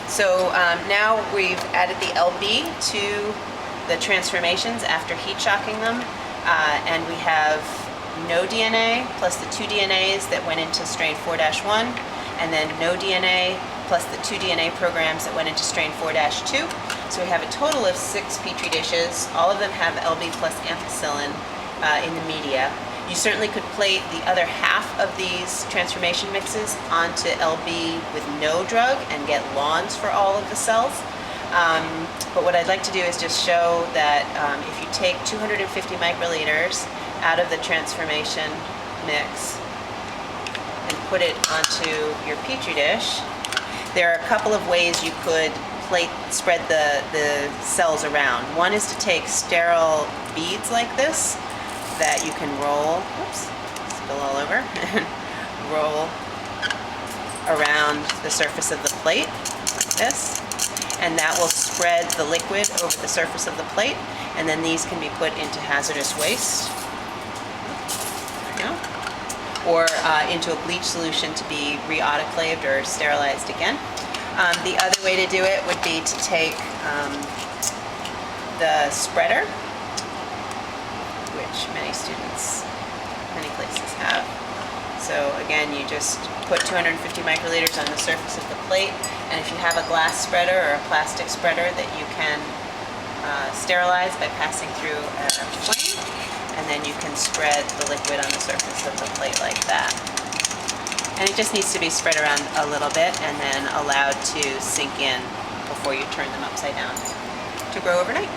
So now we've added the LB to the transformations after heat shocking them, and we have no DNA plus the 2 DNAs that went into strain 4-1, and then no DNA plus the 2 DNA programs that went into strain 4-2. So we have a total of 6 Petri dishes. All of them have LB plus ampicillin in the media. You certainly could plate the other half of these transformation mixes onto LB with no drug and get lawns for all of the cells. But what I'd like to do is just show that if you take 250 microliters out of the transformation mix and put it onto your Petri dish, there are a couple of ways you could spread the cells around. One is to take sterile beads like this that you can roll, oops, spill all over, roll around the surface of the plate like this, and that will spread the liquid over the surface of the plate, and then these can be put into hazardous waste, there we go, or into a bleach solution to be re-autoclaved or sterilized again. The other way to do it would be to take the spreader, which many students, many places have. So again, you just put 250 microliters on the surface of the plate, and if you have a glass spreader or a plastic spreader that you can sterilize by passing through a flame, and then you can spread the liquid on the surface of the plate like that. And it just needs to be spread around a little bit and then allowed to sink in before you turn them upside down to grow overnight.